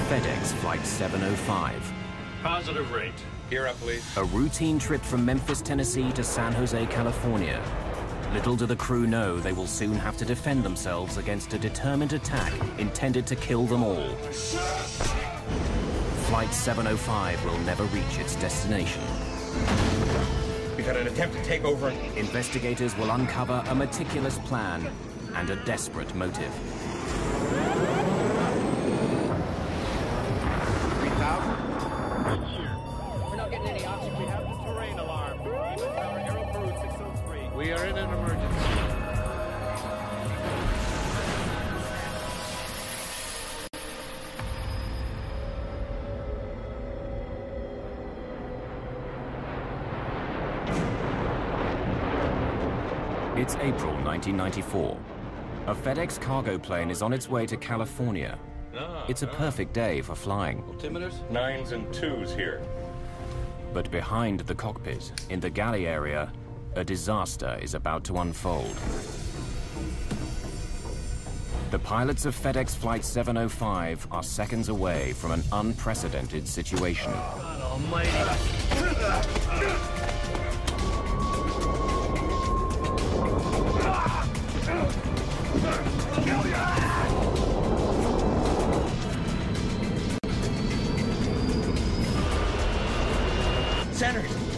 FedEx Flight 705. Positive rate. Gear up, please. A routine trip from Memphis, Tennessee to San Jose, California. Little do the crew know they will soon have to defend themselves against a determined attack intended to kill them all. Flight 705 will never reach its destination. We've had an attempt to take over. Investigators will uncover a meticulous plan and a desperate motive. 3,000? We're not getting any options. We have the terrain alarm. Even Tower, Aero Crew 603. We are in an emergency. It's April 1994. A FedEx cargo plane is on its way to California. It's a perfect day for flying. Altimeters? 9s and 2s here. But behind the cockpit, in the galley area, a disaster is about to unfold. The pilots of FedEx Flight 705 are seconds away from an unprecedented situation. God almighty.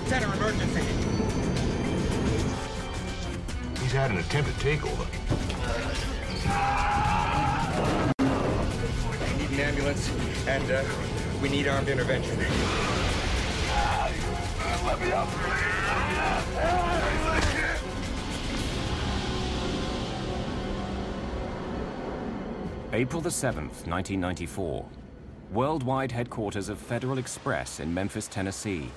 Center emergency. He's had an attempted takeover. I need an ambulance, and we need armed intervention. Let me up. April the 7th, 1994. Worldwide headquarters of Federal Express in Memphis, Tennessee.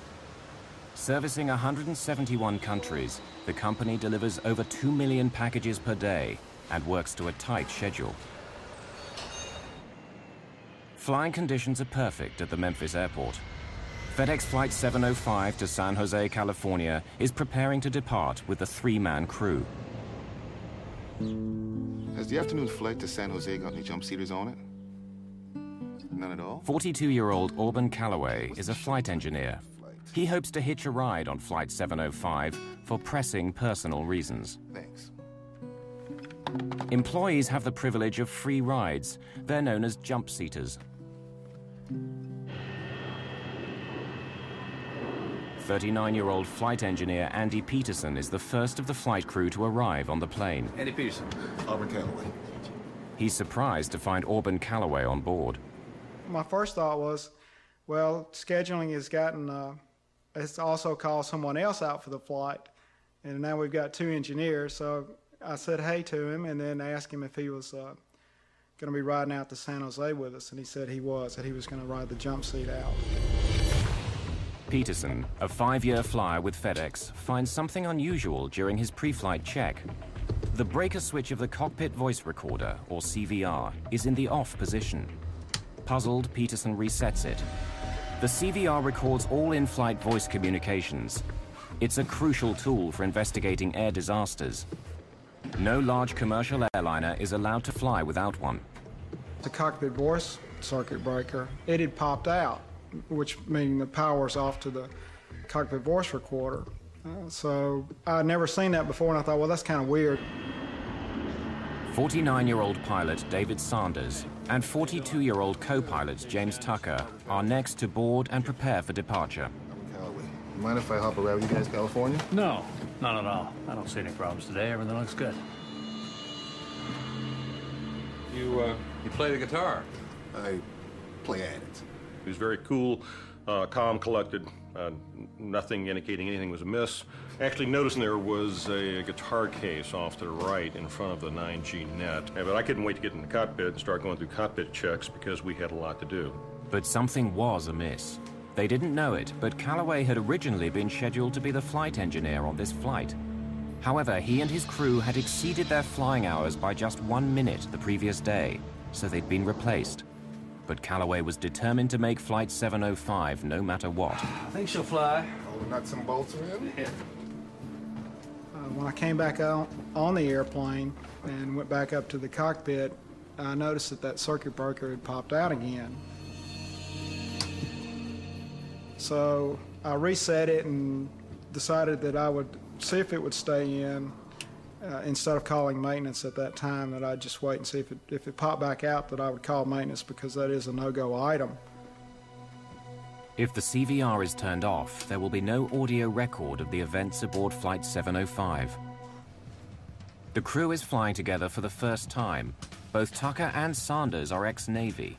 Servicing 171 countries, the company delivers over 2 million packages per day and works to a tight schedule. Flying conditions are perfect at the Memphis airport. FedEx Flight 705 to San Jose, California is preparing to depart with a 3-man crew. Has the afternoon flight to San Jose got any jump seaters on it? None at all? 42-year-old Auburn Calloway is a flight engineer. He hopes to hitch a ride on Flight 705 for pressing personal reasons. Thanks. Employees have the privilege of free rides. They're known as jump seaters. 39-year-old flight engineer Andy Peterson is the first of the flight crew to arrive on the plane. Andy Peterson. Auburn Calloway. He's surprised to find Auburn Calloway on board. My first thought was, well, scheduling has gotten, it's also called someone else out for the flight. And now we've got 2 engineers, so I said hey to him and then asked him if he was going to be riding out to San Jose with us, and he said he was, that he was going to ride the jump seat out. Peterson, a 5-year flyer with FedEx, finds something unusual during his pre-flight check. The breaker switch of the cockpit voice recorder, or CVR, is in the off position. Puzzled, Peterson resets it. The CVR records all in-flight voice communications. It's a crucial tool for investigating air disasters. No large commercial airliner is allowed to fly without one. The cockpit voice circuit breaker, it had popped out, which meaning the power's off to the cockpit voice recorder. So I'd never seen that before, and I thought, well, that's kind of weird. 49-year-old pilot David Sanders and 42-year-old co-pilot James Tucker are next to board and prepare for departure. Calloway. You mind if I hop around with you guys, California? No, not at all. I don't see any problems today. Everything looks good. You play the guitar? I play at it. He was very cool, calm, collected, nothing indicating anything was amiss. Actually, noticing there was a guitar case off to the right in front of the 9G net. But I couldn't wait to get in the cockpit and start going through cockpit checks because we had a lot to do. But something was amiss. They didn't know it, but Calloway had originally been scheduled to be the flight engineer on this flight. However, he and his crew had exceeded their flying hours by just 1 minute the previous day, so they'd been replaced. But Calloway was determined to make Flight 705 no matter what. I think she'll fly. Oh, nuts and bolts around? Yeah. When I came back out on the airplane and went back up to the cockpit, I noticed that circuit breaker had popped out again. So I reset it and decided that I would see if it would stay in instead of calling maintenance at that time, that I'd just wait and see if it popped back out, that I would call maintenance, because that is a no-go item. If the CVR is turned off, there will be no audio record of the events aboard Flight 705. The crew is flying together for the first time. Both Tucker and Sanders are ex-Navy.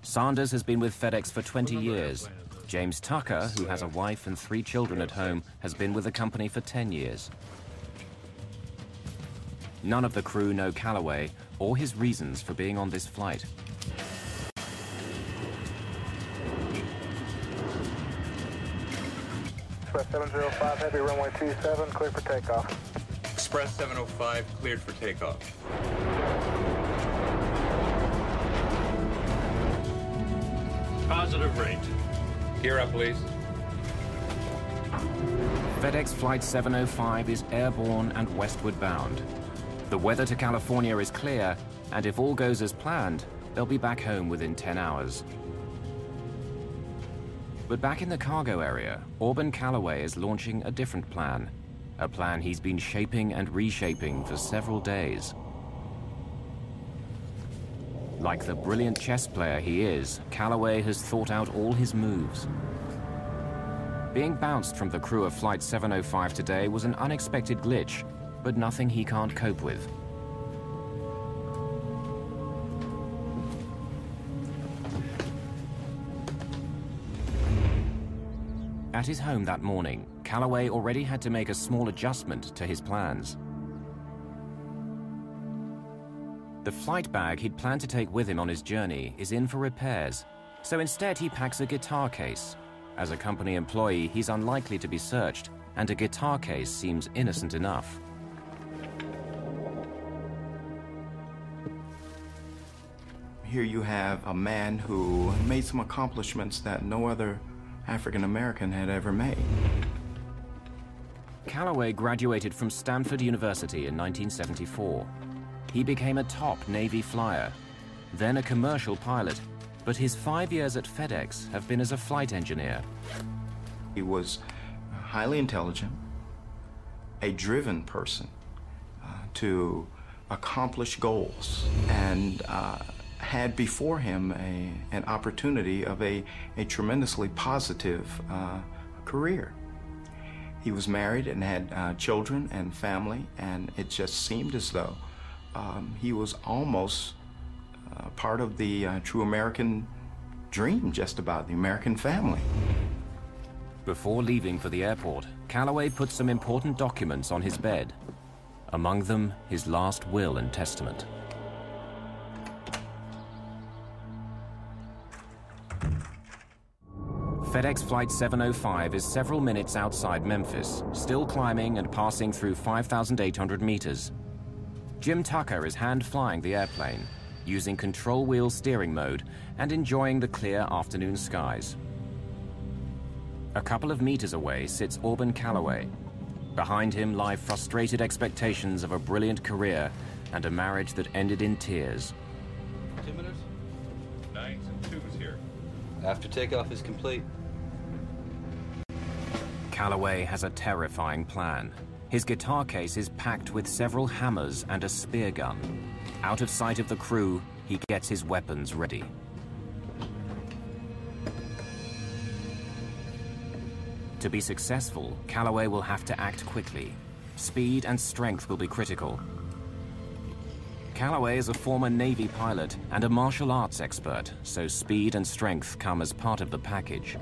Sanders has been with FedEx for 20 years. James Tucker, who has a wife and 3 children at home, has been with the company for 10 years. None of the crew know Calloway or his reasons for being on this flight. Express 705, heavy runway 27, clear for takeoff. Express 705 cleared for takeoff. Positive rate. Gear up, please. FedEx Flight 705 is airborne and westward bound. The weather to California is clear, and if all goes as planned, they'll be back home within 10 hours. But back in the cargo area, Auburn Calloway is launching a different plan. A plan he's been shaping and reshaping for several days. Like the brilliant chess player he is, Calloway has thought out all his moves. Being bounced from the crew of Flight 705 today was an unexpected glitch, but nothing he can't cope with. At his home that morning, Calloway already had to make a small adjustment to his plans. The flight bag he'd planned to take with him on his journey is in for repairs, so instead he packs a guitar case. As a company employee, he's unlikely to be searched, and a guitar case seems innocent enough. Here you have a man who made some accomplishments that no other African American had ever made. Calloway graduated from Stanford University in 1974. He became a top Navy flyer, then a commercial pilot, but his 5 years at FedEx have been as a flight engineer. He was highly intelligent, a driven person to accomplish goals, and had before him an opportunity of a tremendously positive career. He was married and had children and family, and it just seemed as though he was almost part of the true American dream, just about the American family. Before leaving for the airport, Calloway put some important documents on his bed. Among them, his last will and testament. FedEx Flight 705 is several minutes outside Memphis, still climbing and passing through 5,800 meters. Jim Tucker is hand-flying the airplane, using control wheel steering mode and enjoying the clear afternoon skies. A couple of meters away sits Auburn Calloway. Behind him lie frustrated expectations of a brilliant career and a marriage that ended in tears. 2 minutes? 9s and 2s here. After takeoff is complete. Calloway has a terrifying plan. His guitar case is packed with several hammers and a spear gun. Out of sight of the crew, he gets his weapons ready. To be successful, Calloway will have to act quickly. Speed and strength will be critical. Calloway is a former Navy pilot and a martial arts expert, so speed and strength come as part of the package.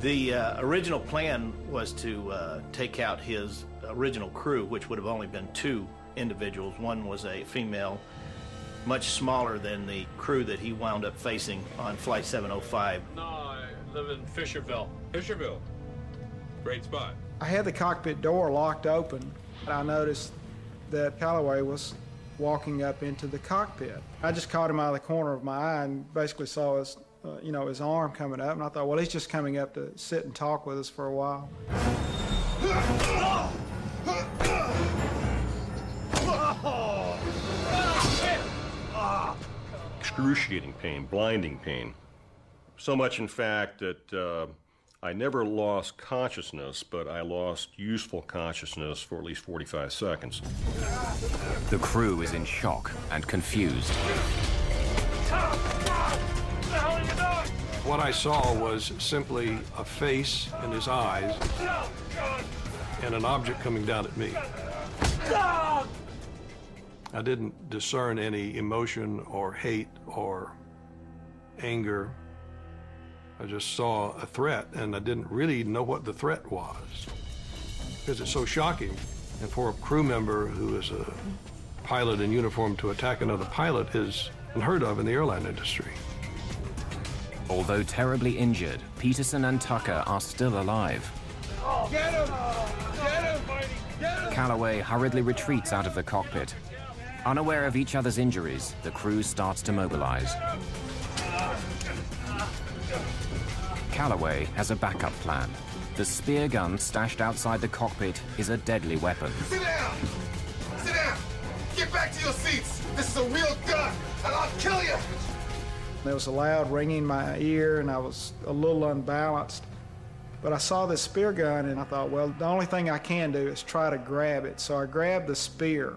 The original plan was to take out his original crew, which would have only been 2 individuals. One was a female, much smaller than the crew that he wound up facing on Flight 705. No, I live in Fisherville. Fisherville. Great spot. I had the cockpit door locked open. I noticed that Calloway was walking up into the cockpit. I just caught him out of the corner of my eye and basically saw his, his arm coming up, and I thought, well, he's just coming up to sit and talk with us for a while. Excruciating pain, blinding pain. So much, in fact, that I never lost consciousness, but I lost useful consciousness for at least 45 seconds. The crew is in shock and confused. What I saw was simply a face and his eyes and an object coming down at me. I didn't discern any emotion or hate or anger. I just saw a threat, and I didn't really know what the threat was because it's so shocking. And for a crew member who is a pilot in uniform to attack another pilot is unheard of in the airline industry. Although terribly injured, Peterson and Tucker are still alive. Get him! Get him! Get him! Calloway hurriedly retreats out of the cockpit. Unaware of each other's injuries, the crew starts to mobilize. Calloway has a backup plan. The spear gun stashed outside the cockpit is a deadly weapon. Sit down! Sit down! Get back to your seats! This is a real gun, and I'll kill you! There was a loud ringing in my ear, and I was a little unbalanced. But I saw this spear gun, and I thought, well, the only thing I can do is try to grab it. So I grabbed the spear.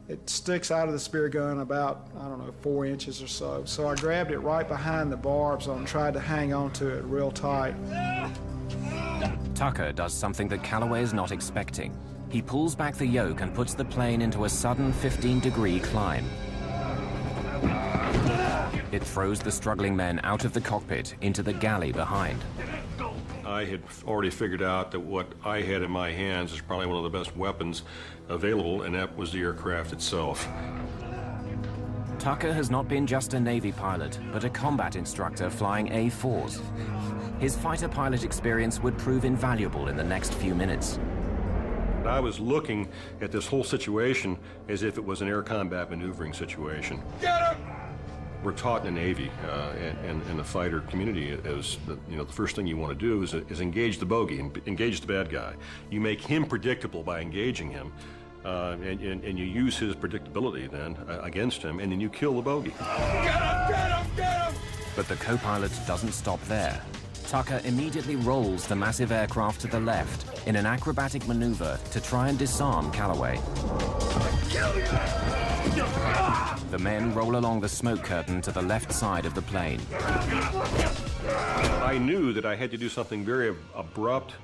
It sticks out of the spear gun about, I don't know, 4 inches or so. So I grabbed it right behind the barbs and tried to hang on to it real tight. Tucker does something that Calloway is not expecting. He pulls back the yoke and puts the plane into a sudden 15-degree climb. It throws the struggling men out of the cockpit into the galley behind. I had already figured out that what I had in my hands is probably one of the best weapons available, and that was the aircraft itself. Tucker has not been just a Navy pilot, but a combat instructor flying A4s. His fighter pilot experience would prove invaluable in the next few minutes. I was looking at this whole situation as if it was an air combat maneuvering situation. Get him! We're taught in the Navy and the fighter community is that, you know, the first thing you want to do is engage the bogey, engage the bad guy. You make him predictable by engaging him, and you use his predictability then against him, and then you kill the bogey. Get him! Get him! Get him! But the co-pilot doesn't stop there. Tucker immediately rolls the massive aircraft to the left in an acrobatic maneuver to try and disarm Calloway. The men roll along the smoke curtain to the left side of the plane. I knew that I had to do something very abrupt,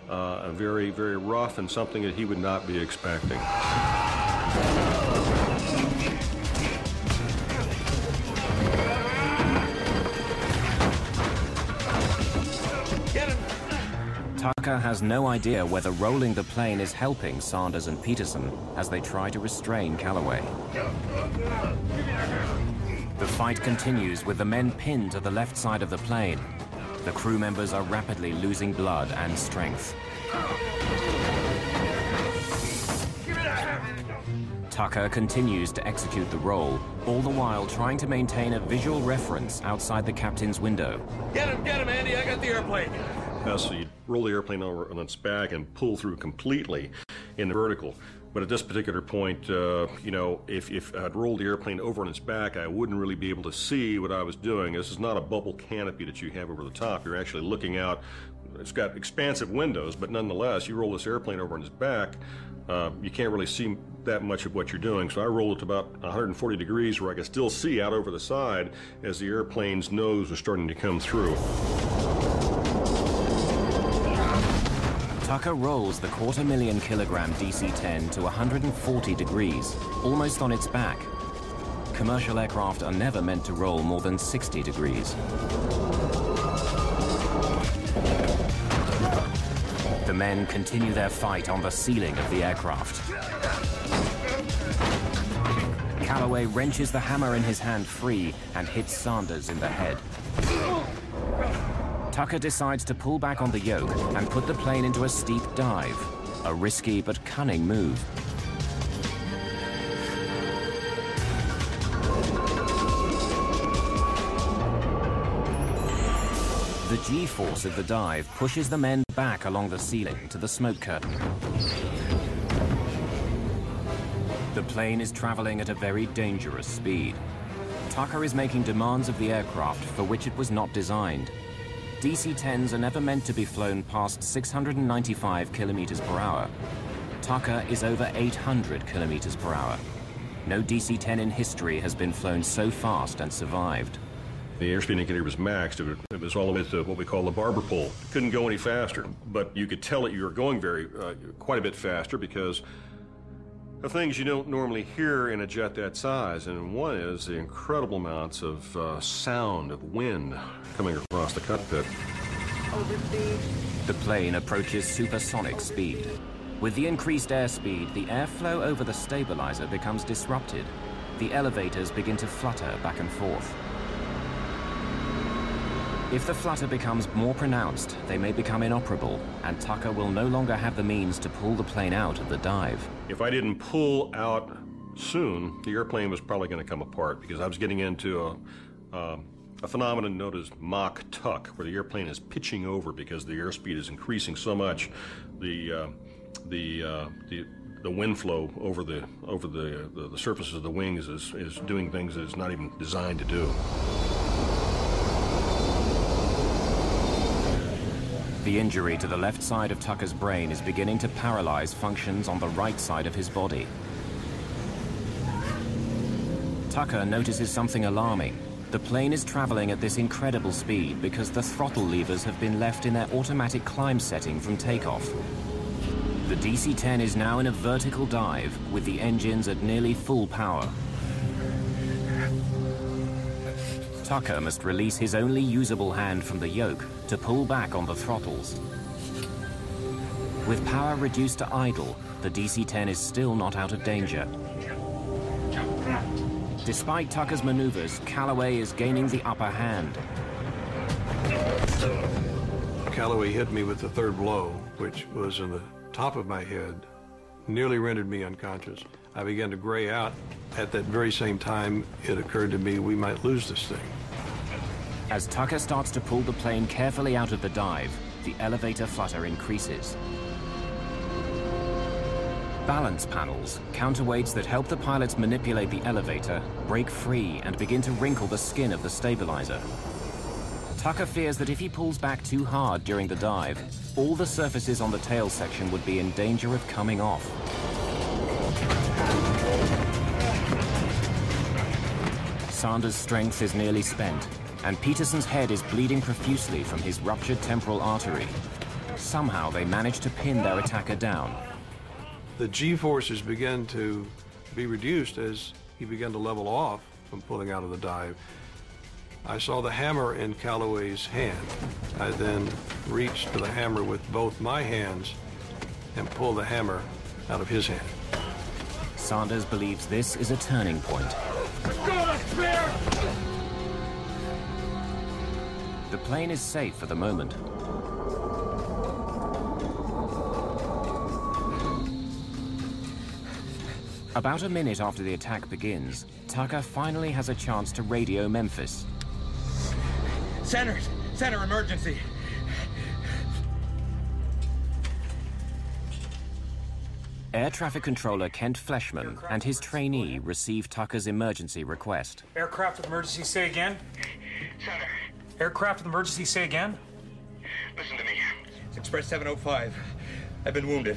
very, very rough, and something that he would not be expecting. Tucker has no idea whether rolling the plane is helping Sanders and Peterson as they try to restrain Calloway. The fight continues with the men pinned to the left side of the plane. The crew members are rapidly losing blood and strength. Tucker continues to execute the roll, all the while trying to maintain a visual reference outside the captain's window. Get him, Andy, I got the airplane. So you roll the airplane over on its back and pull through completely in the vertical. But at this particular point, you know, if I'd rolled the airplane over on its back, I wouldn't really be able to see what I was doing. This is not a bubble canopy that you have over the top. You're actually looking out. It's got expansive windows, but nonetheless, you roll this airplane over on its back, you can't really see that much of what you're doing. So I rolled it to about 140 degrees where I could still see out over the side as the airplane's nose was starting to come through. Tucker rolls the 250,000-kilogram DC-10 to 140 degrees, almost on its back. Commercial aircraft are never meant to roll more than 60 degrees. The men continue their fight on the ceiling of the aircraft. Calloway wrenches the hammer in his hand free and hits Sanders in the head. Tucker decides to pull back on the yoke and put the plane into a steep dive, a risky but cunning move. The G-force of the dive pushes the men back along the ceiling to the smoke curtain. The plane is traveling at a very dangerous speed. Tucker is making demands of the aircraft for which it was not designed. DC-10s are never meant to be flown past 695 kilometers per hour. Tucker is over 800 kilometers per hour. No DC-10 in history has been flown so fast and survived. The airspeed indicator was maxed. It was all the way to what we call the barber pole. It couldn't go any faster, but you could tell that you were going quite a bit faster because of things you don't normally hear in a jet that size, and one is the incredible amounts of sound of wind coming across the cockpit. The plane approaches supersonic speed. With the increased airspeed, the airflow over the stabilizer becomes disrupted. The elevators begin to flutter back and forth. If the flutter becomes more pronounced, they may become inoperable, and Tucker will no longer have the means to pull the plane out of the dive. If I didn't pull out soon, the airplane was probably going to come apart because I was getting into a phenomenon known as Mach tuck, where the airplane is pitching over because the airspeed is increasing so much. The wind flow over the surfaces of the wings is doing things that it's not even designed to do. The injury to the left side of Tucker's brain is beginning to paralyze functions on the right side of his body. Tucker notices something alarming. The plane is traveling at this incredible speed because the throttle levers have been left in their automatic climb setting from takeoff. The DC-10 is now in a vertical dive with the engines at nearly full power. Tucker must release his only usable hand from the yoke to pull back on the throttles. With power reduced to idle, the DC-10 is still not out of danger. Despite Tucker's maneuvers, Callaway is gaining the upper hand. Callaway hit me with the third blow, which was in the top of my head, nearly rendered me unconscious. I began to gray out. At that very same time, it occurred to me we might lose this thing. As Tucker starts to pull the plane carefully out of the dive, the elevator flutter increases. Balance panels, counterweights that help the pilots manipulate the elevator, break free and begin to wrinkle the skin of the stabilizer. Tucker fears that if he pulls back too hard during the dive, all the surfaces on the tail section would be in danger of coming off. Sanders' strength is nearly spent, and Peterson's head is bleeding profusely from his ruptured temporal artery. Somehow they manage to pin their attacker down. The G-forces began to be reduced as he began to level off from pulling out of the dive. I saw the hammer in Callaway's hand. I then reached for the hammer with both my hands and pulled the hammer out of his hand. Sanders believes this is a turning point. The plane is safe for the moment. About a minute after the attack begins, Tucker finally has a chance to radio Memphis. Center emergency. Air traffic controller Kent Fleshman and his trainee receive Tucker's emergency request. Aircraft with emergency, say again. Center. Aircraft with emergency, say again. Listen to me. It's Express 705. I've been wounded.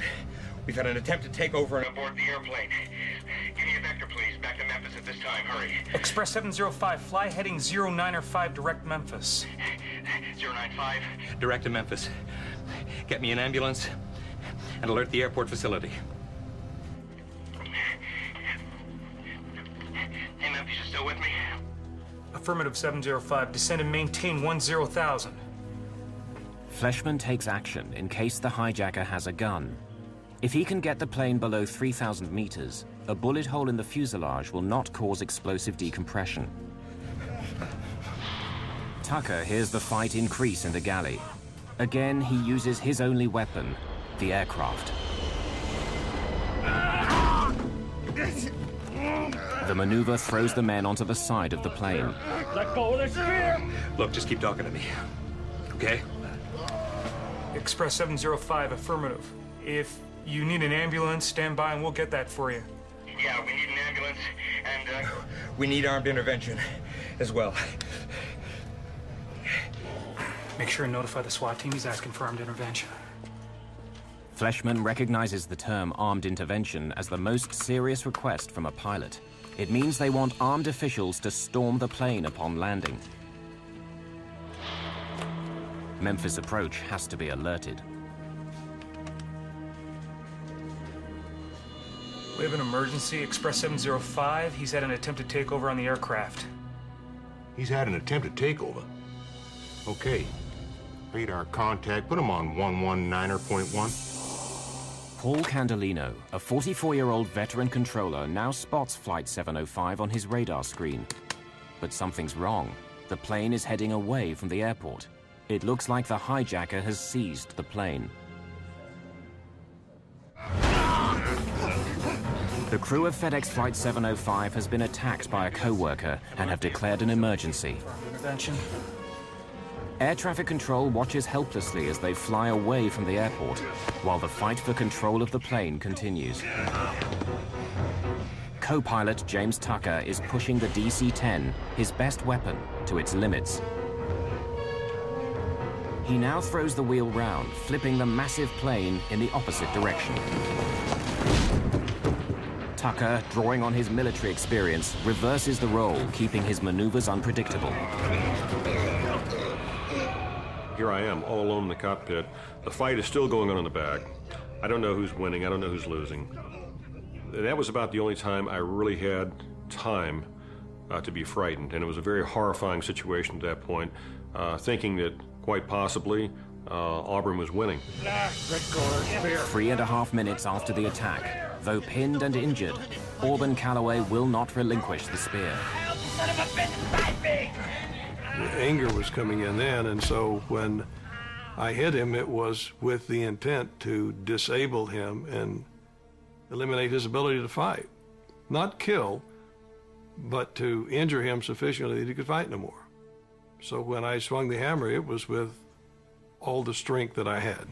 We've had an attempted takeover and aboard the airplane. Give me a vector, please. Back to Memphis at this time. Hurry. Express 705, fly heading 095, direct Memphis. 095, direct to Memphis. Get me an ambulance and alert the airport facility. Hey, Memphis, you still with me? Affirmative 705, descend and maintain 10,000. Fleshman takes action in case the hijacker has a gun. If he can get the plane below 3,000 meters, a bullet hole in the fuselage will not cause explosive decompression. Tucker hears the fight increase in the galley. Again, he uses his only weapon, the aircraft. The maneuver throws the men onto the side of the plane. Let go of the spear! Look, just keep talking to me, okay? Express 705, affirmative. If you need an ambulance, stand by and we'll get that for you. Yeah, we need an ambulance, and we need armed intervention. as well. Make sure and notify the SWAT team he's asking for armed intervention. Fleshman recognizes the term armed intervention as the most serious request from a pilot. It means they want armed officials to storm the plane upon landing. Memphis approach has to be alerted. We have an emergency. Express 705. He's had an attempted takeover on the aircraft. He's had an attempted takeover. Okay. Radar contact. Put him on 119.1. Paul Candelino, a 44-year-old veteran controller, now spots Flight 705 on his radar screen. But something's wrong. The plane is heading away from the airport. It looks like the hijacker has seized the plane. The crew of FedEx Flight 705 has been attacked by a co-worker and have declared an emergency. Intervention. Air traffic control watches helplessly as they fly away from the airport, while the fight for control of the plane continues. Co-pilot James Tucker is pushing the DC-10, his best weapon, to its limits. He now throws the wheel round, flipping the massive plane in the opposite direction. Tucker, drawing on his military experience, reverses the role, keeping his maneuvers unpredictable. Here I am, all alone in the cockpit. The fight is still going on in the back. I don't know who's winning, I don't know who's losing. That was about the only time I really had time to be frightened, and it was a very horrifying situation at that point, thinking that quite possibly Auburn was winning. 3.5 minutes after the attack, though pinned and injured, Auburn Calloway will not relinquish the spear. The anger was coming in then, and so when I hit him, it was with the intent to disable him and eliminate his ability to fight. Not kill, but to injure him sufficiently that he could fight no more. So when I swung the hammer, it was with all the strength that I had.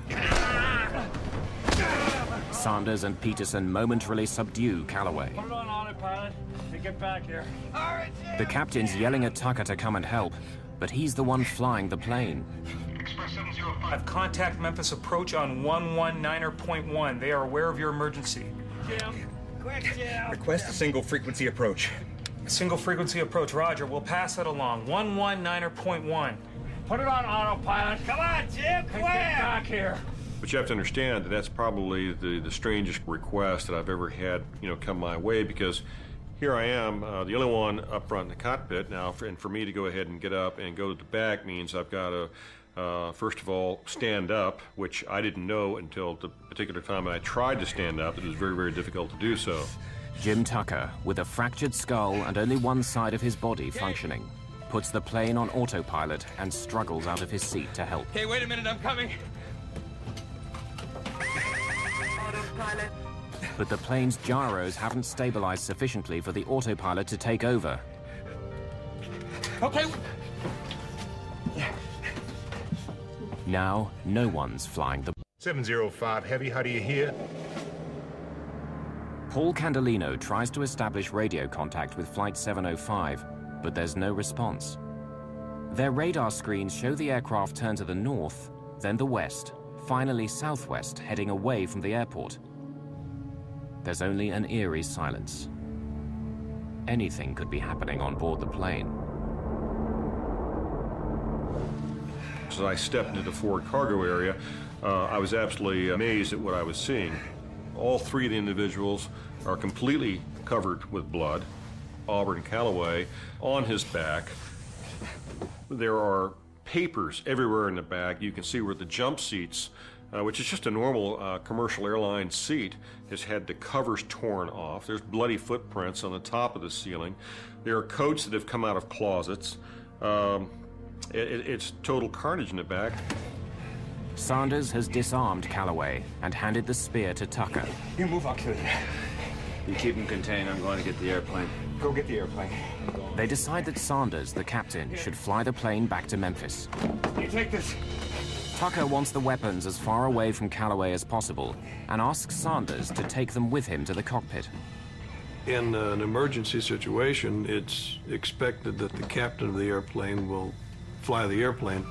Sanders and Peterson momentarily subdue Calloway. Put it on autopilot. Hey, get back here. The captain's yelling at Tucker to come and help, but he's the one flying the plane. I've contact Memphis approach on 119.1. They are aware of your emergency. Jim, quick, Jim. Request a single frequency approach. Single frequency approach, roger. We'll pass that along. 119.1. Put it on autopilot. Come on, Jim, quick. Get back here. But you have to understand that that's probably the strangest request that I've ever had, come my way, because here I am, the only one up front in the cockpit. Now, and for me to go ahead and get up and go to the back means I've got to, first of all, stand up, which I didn't know until the particular time I tried to stand up. It was very, very difficult to do so. Jim Tucker, with a fractured skull and only one side of his body functioning, puts the plane on autopilot and struggles out of his seat to help. Hey, wait a minute, I'm coming. Autopilot. But the plane's gyros haven't stabilized sufficiently for the autopilot to take over. Okay. Now, no one's flying the... 705 Heavy, how do you hear? Paul Candelino tries to establish radio contact with Flight 705, but there's no response. Their radar screens show the aircraft turn to the north, then the west, finally southwest, heading away from the airport. There's only an eerie silence. Anything could be happening on board the plane. As I stepped into the forward cargo area, I was absolutely amazed at what I was seeing. All three of the individuals are completely covered with blood. Auburn Calloway on his back. There are papers everywhere in the back. You can see where the jump seats, which is just a normal commercial airline seat, has had the covers torn off. There's bloody footprints on the top of the ceiling. There are coats that have come out of closets. It's total carnage in the back. Sanders has disarmed Calloway and handed the spear to Tucker. You move, I'll kill you. You keep him contained, I'm going to get the airplane. Go get the airplane. They decide that Sanders, the captain, should fly the plane back to Memphis. You take this. Tucker wants the weapons as far away from Calloway as possible and asks Sanders to take them with him to the cockpit. In an emergency situation, it's expected that the captain of the airplane will fly the airplane.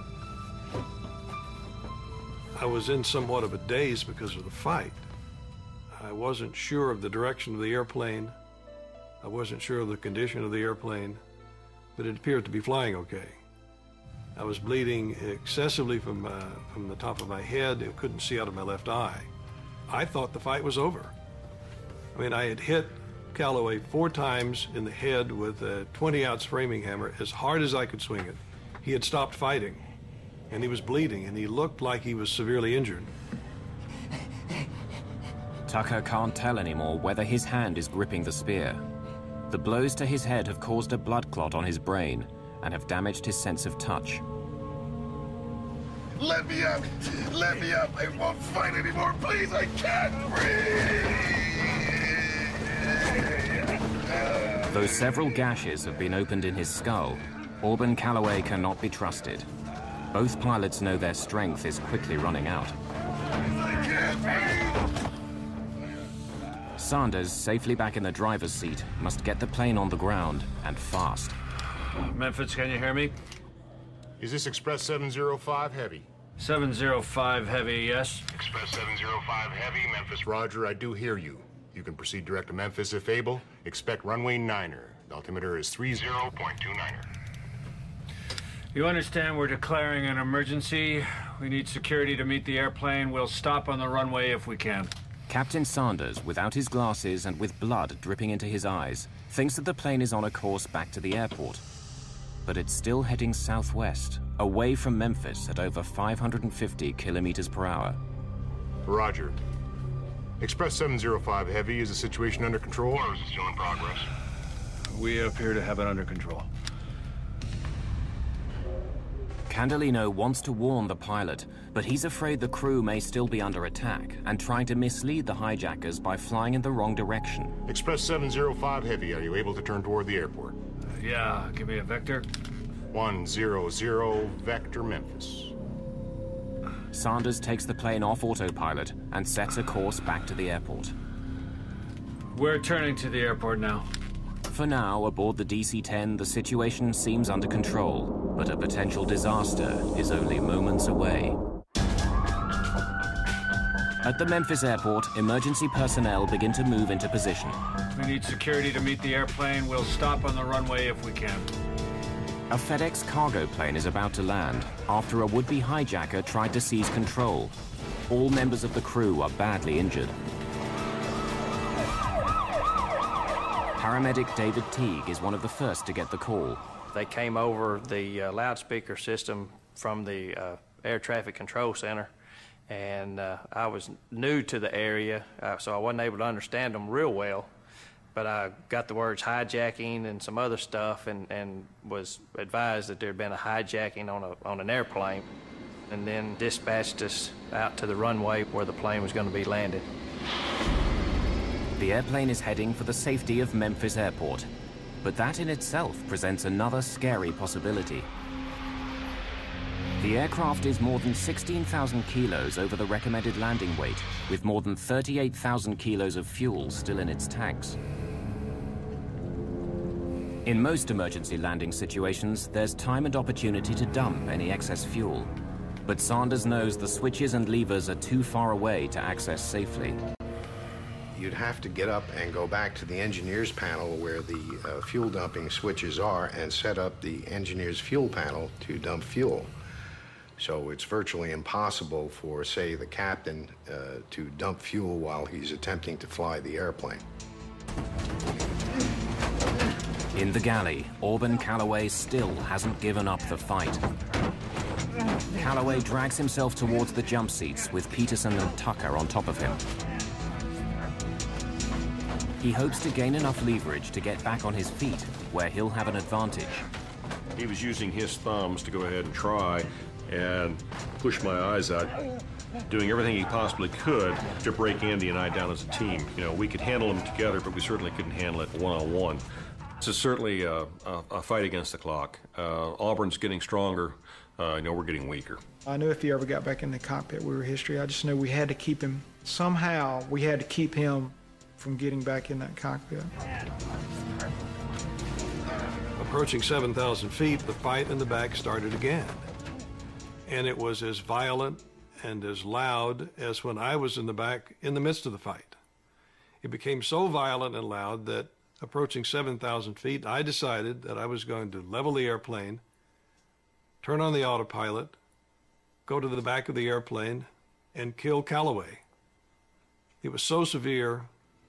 I was in somewhat of a daze because of the fight. I wasn't sure of the direction of the airplane. I wasn't sure of the condition of the airplane, but it appeared to be flying okay. I was bleeding excessively from the top of my head. I couldn't see out of my left eye. I thought the fight was over. I mean, I had hit Calloway 4 times in the head with a 20-ounce framing hammer as hard as I could swing it. He had stopped fighting, and he was bleeding, and he looked like he was severely injured. Tucker can't tell anymore whether his hand is gripping the spear. The blows to his head have caused a blood clot on his brain and have damaged his sense of touch. Let me up! Let me up! I won't fight anymore, please! I can't breathe! Though several gashes have been opened in his skull, Auburn Calloway cannot be trusted. Both pilots know their strength is quickly running out. Sanders, safely back in the driver's seat, must get the plane on the ground, and fast. Memphis, can you hear me? Is this Express 705 Heavy? 705 Heavy, yes. Express 705 Heavy, Memphis. Roger, I do hear you. You can proceed direct to Memphis if able. Expect runway 9er. The altimeter is 30.29er. You understand we're declaring an emergency. We need security to meet the airplane. We'll stop on the runway if we can. Captain Sanders, without his glasses and with blood dripping into his eyes, thinks that the plane is on a course back to the airport. But it's still heading southwest, away from Memphis at over 550 kilometers per hour. Roger. Express 705 Heavy, is the situation under control, or is it still in progress? We appear to have it under control. Candelino wants to warn the pilot, but he's afraid the crew may still be under attack and trying to mislead the hijackers by flying in the wrong direction. Express 705 Heavy, are you able to turn toward the airport? Yeah, give me a vector. 100 Vector Memphis. Sanders takes the plane off autopilot and sets a course back to the airport. We're turning to the airport now. For now, aboard the DC-10, the situation seems under control, but a potential disaster is only moments away. At the Memphis airport, emergency personnel begin to move into position. We need security to meet the airplane. We'll stop on the runway if we can. A FedEx cargo plane is about to land after a would-be hijacker tried to seize control. All members of the crew are badly injured. Paramedic David Teague is one of the first to get the call. They came over the loudspeaker system from the air traffic control center, and I was new to the area, so I wasn't able to understand them real well. But I got the words hijacking and some other stuff, and was advised that there had been a hijacking on an airplane, and then dispatched us out to the runway where the plane was going to be landing. The airplane is heading for the safety of Memphis Airport, but that in itself presents another scary possibility. The aircraft is more than 16,000 kilos over the recommended landing weight, with more than 38,000 kilos of fuel still in its tanks. In most emergency landing situations, there's time and opportunity to dump any excess fuel. But Sanders knows the switches and levers are too far away to access safely. You'd have to get up and go back to the engineer's panel where the fuel dumping switches are and set up the engineer's fuel panel to dump fuel. So it's virtually impossible for, say, the captain to dump fuel while he's attempting to fly the airplane. In the galley, Auburn Calloway still hasn't given up the fight. Calloway drags himself towards the jump seats with Peterson and Tucker on top of him. He hopes to gain enough leverage to get back on his feet, where he'll have an advantage. He was using his thumbs to go ahead and try and push my eyes out, doing everything he possibly could to break Andy and I down as a team. You know, we could handle them together, but we certainly couldn't handle it one-on-one. This is certainly a fight against the clock. Auburn's getting stronger. I know we're getting weaker. I knew if he ever got back in the cockpit, we were history. I just knew we had to keep him, somehow we had to keep him from getting back in that cockpit. Approaching 7,000 feet, the fight in the back started again. And it was as violent and as loud as when I was in the back in the midst of the fight. It became so violent and loud that approaching 7,000 feet, I decided that I was going to level the airplane, turn on the autopilot, go to the back of the airplane, and kill Callaway. It was so severe,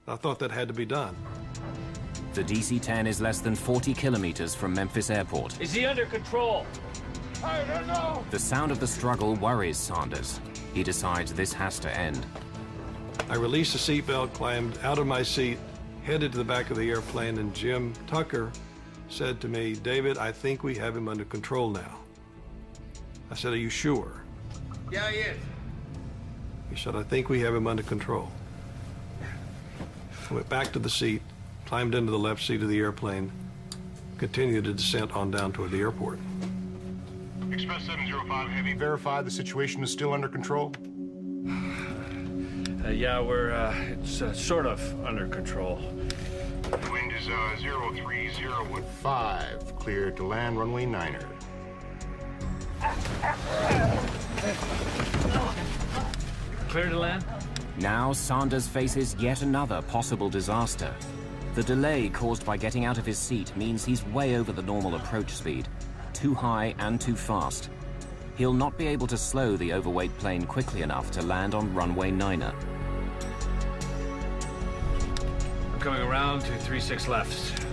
I thought that had to be done. The DC-10 is less than 40 kilometers from Memphis Airport. Is he under control? I don't know. The sound of the struggle worries Sanders. He decides this has to end. I released the seatbelt, climbed out of my seat, headed to the back of the airplane, and Jim Tucker said to me, "David, I think we have him under control now." I said, "Are you sure?" Yeah, he is. He said, "I think we have him under control." I went back to the seat, climbed into the left seat of the airplane, continued the descent on down toward the airport. Express 705 Heavy, verify the situation is still under control? Yeah, it's sort of under control. The wind is 03E04. Cleared to land, runway 9er. Clear to land? Now Sanders faces yet another possible disaster. The delay caused by getting out of his seat means he's way over the normal approach speed, too high and too fast. He'll not be able to slow the overweight plane quickly enough to land on runway 9er. I'm coming around to 36 left.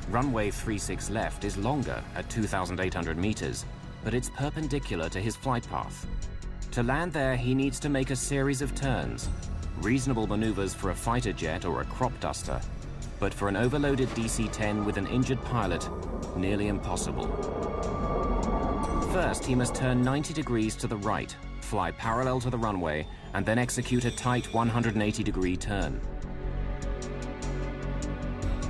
Runway 36 left is longer at 2,800 meters, but it's perpendicular to his flight path. To land there, he needs to make a series of turns, reasonable maneuvers for a fighter jet or a crop duster, but for an overloaded DC-10 with an injured pilot, nearly impossible. First, he must turn 90 degrees to the right, fly parallel to the runway, and then execute a tight 180-degree turn.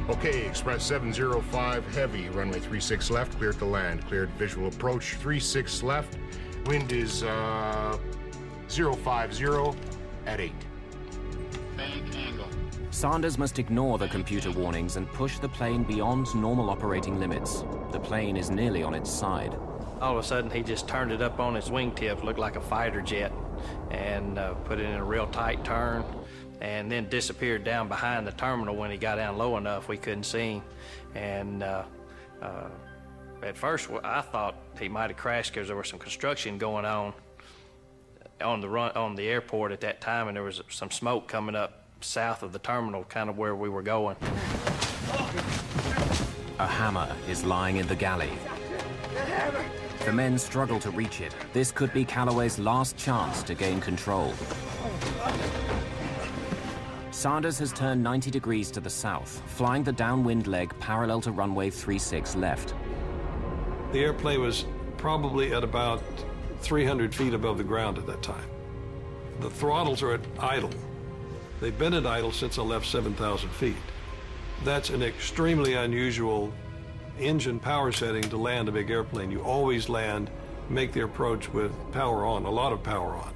Okay, Express 705 Heavy, runway 36 left, cleared to land. Cleared visual approach 36 left. Wind is 050 at 8. Bank angle. Sanders must ignore the computer warnings and push the plane beyond normal operating limits. The plane is nearly on its side. All of a sudden, he just turned it up on his wingtip, looked like a fighter jet, and put it in a real tight turn, and then disappeared down behind the terminal. When he got down low enough, we couldn't see him. And at first, I thought he might have crashed because there was some construction going on the airport at that time, and there was some smoke coming up south of the terminal, kind of where we were going. A hammer is lying in the galley. The men struggle to reach it. This could be Callaway's last chance to gain control. Sanders has turned 90 degrees to the south, flying the downwind leg parallel to runway 36 left. The airplane was probably at about 300 feet above the ground at that time. The throttles are at idle. They've been at idle since I left 7,000 feet. That's an extremely unusual engine power setting to land a big airplane. You always land, make the approach with power on, a lot of power on.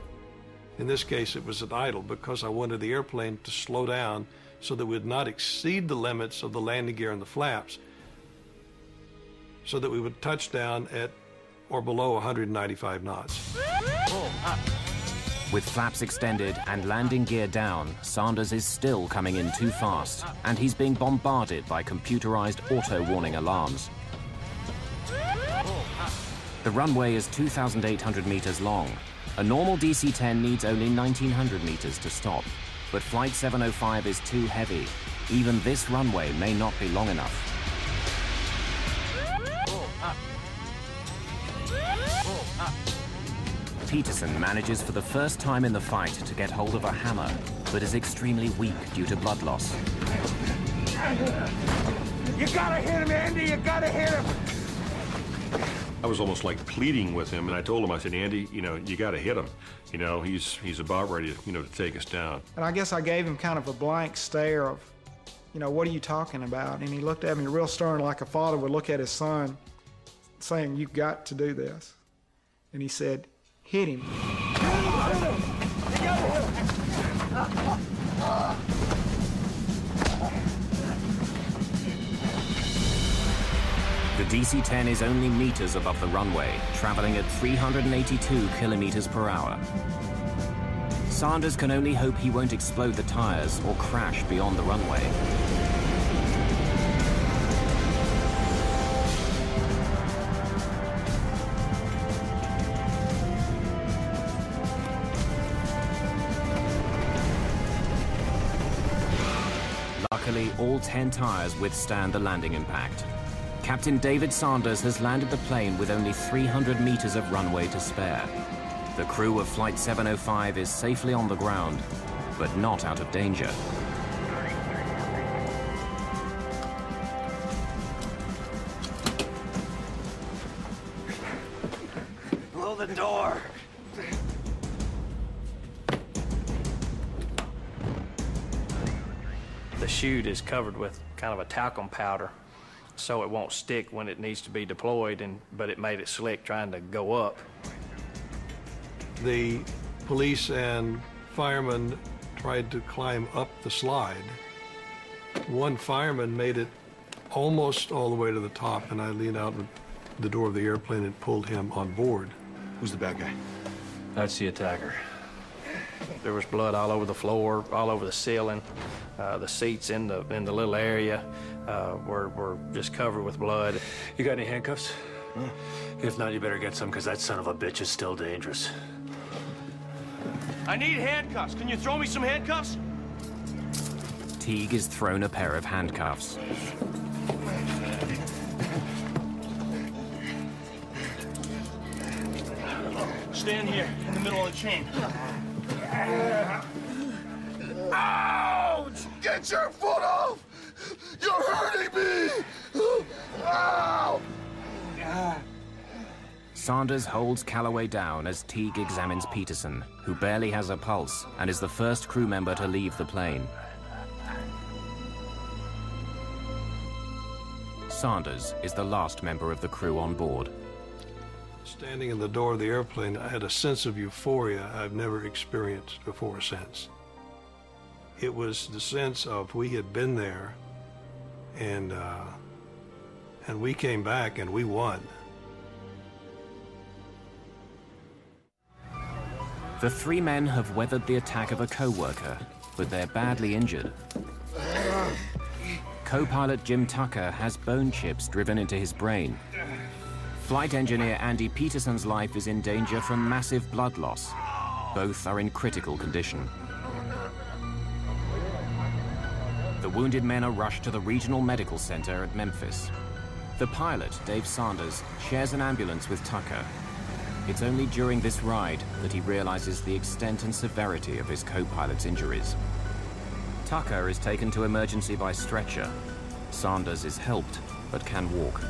In this case, it was at idle because I wanted the airplane to slow down so that we would not exceed the limits of the landing gear and the flaps, so that we would touch down at or below 195 knots. With flaps extended and landing gear down, Sanders is still coming in too fast, and he's being bombarded by computerized auto-warning alarms. The runway is 2,800 meters long. A normal DC-10 needs only 1,900 meters to stop, but Flight 705 is too heavy. Even this runway may not be long enough. Peterson manages for the first time in the fight to get hold of a hammer, but is extremely weak due to blood loss. You gotta hit him, Andy! You gotta hit him! I was almost like pleading with him, and I told him, I said, Andy, you gotta hit him. He's about ready to take us down. And I guess I gave him kind of a blank stare of, what are you talking about? And he looked at me real stern, like a father would look at his son, saying, you've got to do this. And he said, hit him. You gotta The DC-10 is only meters above the runway, traveling at 382 kilometers per hour. Sanders can only hope he won't explode the tires or crash beyond the runway. Luckily, all 10 tires withstand the landing impact. Captain David Sanders has landed the plane with only 300 meters of runway to spare. The crew of Flight 705 is safely on the ground, but not out of danger. Blow the door. The chute is covered with kind of a talcum powder, so it won't stick when it needs to be deployed, but it made it slick trying to go up. The police and firemen tried to climb up the slide. One fireman made it almost all the way to the top, and I leaned out the door of the airplane and pulled him on board. Who's the bad guy? That's the attacker. There was blood all over the floor, all over the ceiling. The seats in the little area were just covered with blood. You got any handcuffs? If not, you better get some, because that son of a bitch is still dangerous. I need handcuffs. Can you throw me some handcuffs? Teague is thrown a pair of handcuffs. Stand here in the middle of the chain. Ouch! Get your foot off! You're hurting me! Ow! Sanders holds Calloway down as Teague examines Peterson, who barely has a pulse and is the first crew member to leave the plane. Sanders is the last member of the crew on board. Standing in the door of the airplane, I had a sense of euphoria I've never experienced before or since. It was the sense of we had been there, and we came back and we won. The three men have weathered the attack of a co-worker, but they're badly injured. Co-pilot Jim Tucker has bone chips driven into his brain. Flight engineer Andy Peterson's life is in danger from massive blood loss. Both are in critical condition. The wounded men are rushed to the regional medical center at Memphis. The pilot, Dave Sanders, shares an ambulance with Tucker. It's only during this ride that he realizes the extent and severity of his co-pilot's injuries. Tucker is taken to emergency by stretcher. Sanders is helped, but can walk.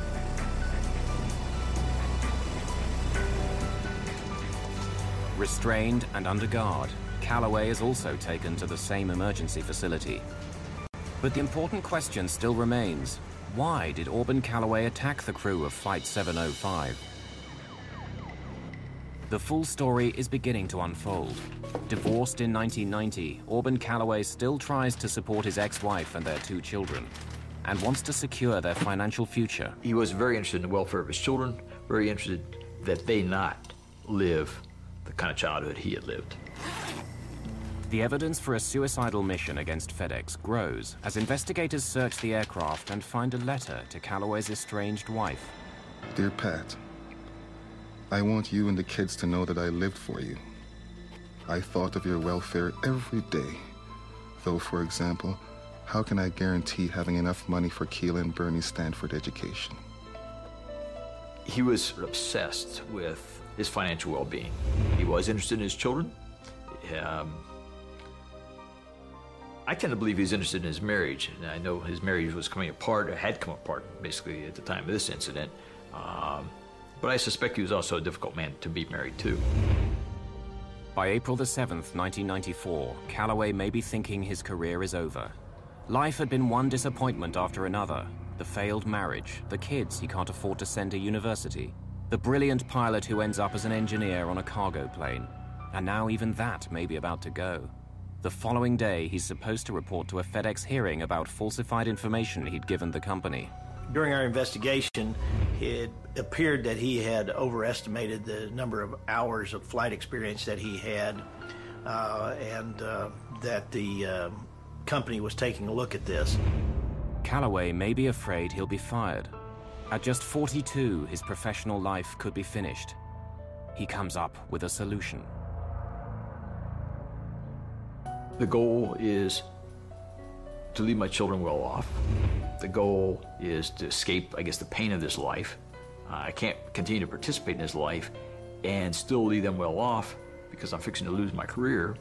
Restrained and under guard, Calloway is also taken to the same emergency facility. But the important question still remains. Why did Auburn Calloway attack the crew of Flight 705? The full story is beginning to unfold. Divorced in 1990, Auburn Calloway still tries to support his ex-wife and their 2 children, and wants to secure their financial future. He was very interested in the welfare of his children, very interested that they not live the kind of childhood he had lived. The evidence for a suicidal mission against FedEx grows as investigators search the aircraft and find a letter to Calloway's estranged wife. Dear Pat, I want you and the kids to know that I lived for you. I thought of your welfare every day. Though, for example, how can I guarantee having enough money for Keela and Bernie's Stanford education? He was obsessed with his financial well-being. He was interested in his children. I tend to believe he's interested in his marriage. And I know his marriage was coming apart, or had come apart, basically, at the time of this incident. But I suspect he was also a difficult man to be married to. By April the 7th, 1994, Calloway may be thinking his career is over. Life had been one disappointment after another. The failed marriage, the kids he can't afford to send to university, the brilliant pilot who ends up as an engineer on a cargo plane. And now even that may be about to go. The following day, he's supposed to report to a FedEx hearing about falsified information he'd given the company. During our investigation, it appeared that he had overestimated the number of hours of flight experience that he had, and that the company was taking a look at this. Calloway may be afraid he'll be fired. At just 42, his professional life could be finished. He comes up with a solution. The goal is to leave my children well off. The goal is to escape, I guess, the pain of this life. I can't continue to participate in this life and still leave them well off because I'm fixing to lose my career.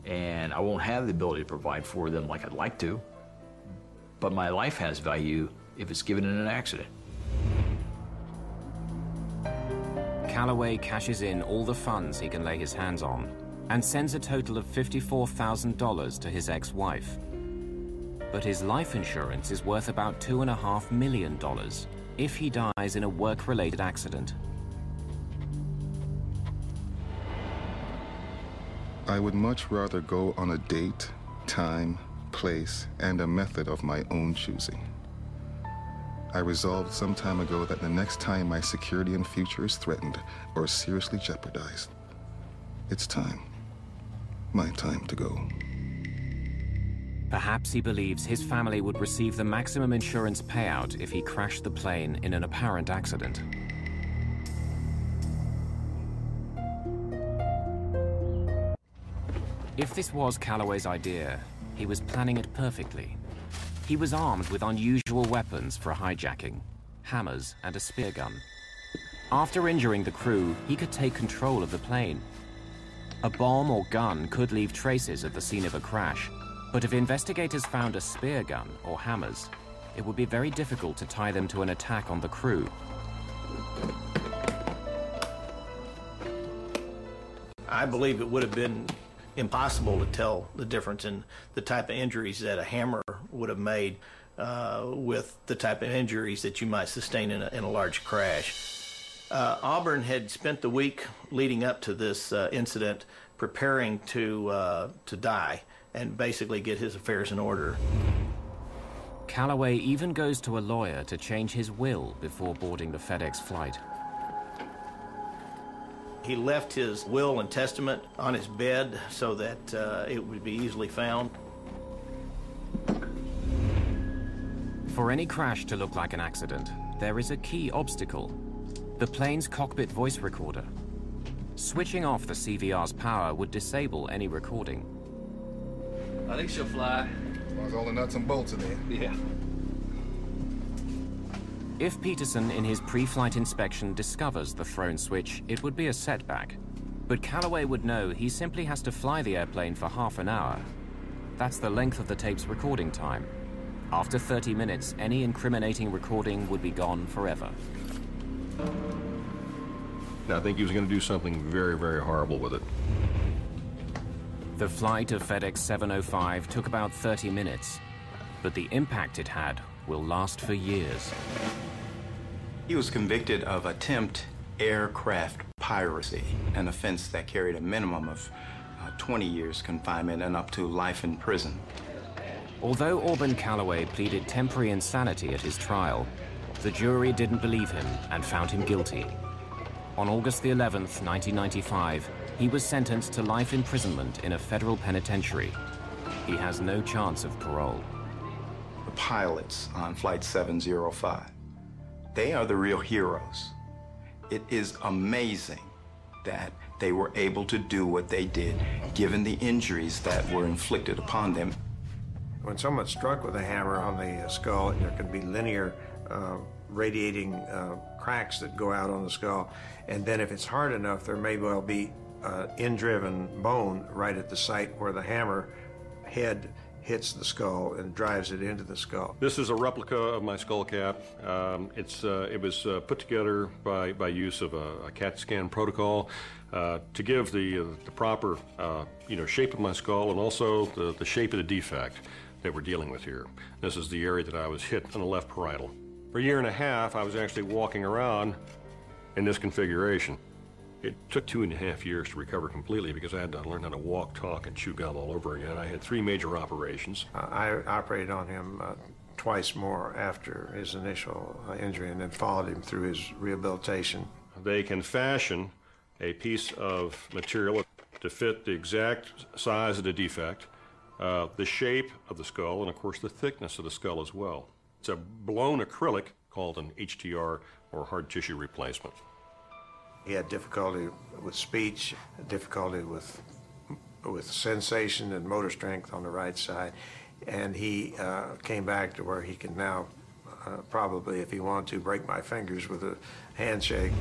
And I won't have the ability to provide for them like I'd like to. But my life has value if it's given in an accident. Calloway cashes in all the funds he can lay his hands on and sends a total of $54,000 to his ex-wife. But his life insurance is worth about $2.5 million if he dies in a work-related accident. I would much rather go on a date, time, place, and a method of my own choosing. I resolved some time ago that the next time my security and future is threatened or seriously jeopardized, it's time. My time to go. Perhaps he believes his family would receive the maximum insurance payout if he crashed the plane in an apparent accident. If this was Calloway's idea, he was planning it perfectly. He was armed with unusual weapons for a hijacking, hammers and a spear gun. After injuring the crew, he could take control of the plane. A bomb or gun could leave traces at the scene of a crash, but if investigators found a spear gun or hammers, it would be very difficult to tie them to an attack on the crew. I believe it would have been impossible to tell the difference in the type of injuries that a hammer would have made with the type of injuries that you might sustain in a large crash. Auburn had spent the week leading up to this incident preparing to die and basically get his affairs in order. Calloway even goes to a lawyer to change his will before boarding the FedEx flight. He left his will and testament on his bed so that it would be easily found. For any crash to look like an accident, there is a key obstacle: the plane's cockpit voice recorder. Switching off the CVR's power would disable any recording. I think she'll fly. As long as all the nuts and bolts are there. Yeah. If Peterson, in his pre-flight inspection, discovers the thrown switch, it would be a setback. But Calloway would know he simply has to fly the airplane for half an hour. That's the length of the tape's recording time. After 30 minutes, any incriminating recording would be gone forever. I think he was going to do something very, very horrible with it. The flight of FedEx 705 took about 30 minutes, but the impact it had will last for years. He was convicted of attempt aircraft piracy, an offense that carried a minimum of 20 years confinement and up to life in prison. Although Auburn Calloway pleaded temporary insanity at his trial, the jury didn't believe him and found him guilty. On August the 11th, 1995, he was sentenced to life imprisonment in a federal penitentiary. He has no chance of parole. The pilots on Flight 705, they are the real heroes. It is amazing that they were able to do what they did, given the injuries that were inflicted upon them. When someone's struck with a hammer on the skull, there can be linear radiating cracks that go out on the skull. And then if it's hard enough, there may well be in-driven bone right at the site where the hammer head hits the skull and drives it into the skull. This is a replica of my skull cap. It was put together by use of a CAT scan protocol to give the proper shape of my skull and also the shape of the defect that we're dealing with here. This is the area that I was hit on the left parietal. For a year and a half, I was actually walking around in this configuration. It took 2.5 years to recover completely because I had to learn how to walk, talk, and chew gum all over again. I had 3 major operations. I operated on him twice more after his initial injury and then followed him through his rehabilitation. They can fashion a piece of material to fit the exact size of the defect, the shape of the skull, and of course the thickness of the skull as well. It's a blown acrylic called an HTR, or hard tissue replacement. He had difficulty with speech, difficulty with sensation and motor strength on the right side, and he came back to where he can now probably, if he wanted to, break my fingers with a handshake.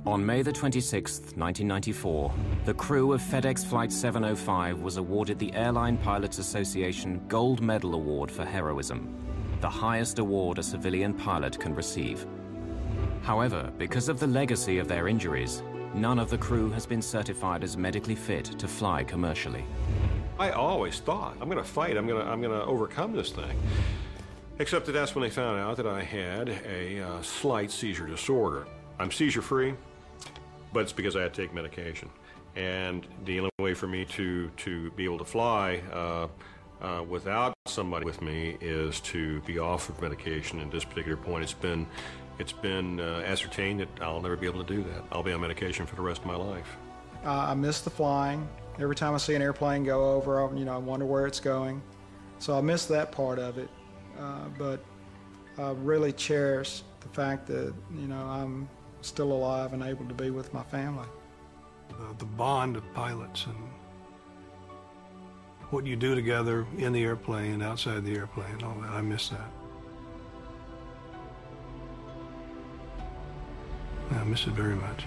On May the 26th, 1994, the crew of FedEx Flight 705 was awarded the Airline Pilots Association Gold Medal Award for heroism, the highest award a civilian pilot can receive. However, because of the legacy of their injuries, none of the crew has been certified as medically fit to fly commercially. I always thought, I'm going to fight, I'm going to overcome this thing. Except that that's when they found out that I had a slight seizure disorder. I'm seizure-free, but it's because I had to take medication. And the only way for me to be able to fly without somebody with me is to be off of medication. At this particular point, it's been ascertained that I'll never be able to do that. I'll be on medication for the rest of my life. I miss the flying. Every time I see an airplane go over, I wonder where it's going. So I miss that part of it. But I really cherish the fact that, I'm still alive and able to be with my family. The bond of pilots and what you do together in the airplane, outside the airplane, all that, I miss that. I miss it very much.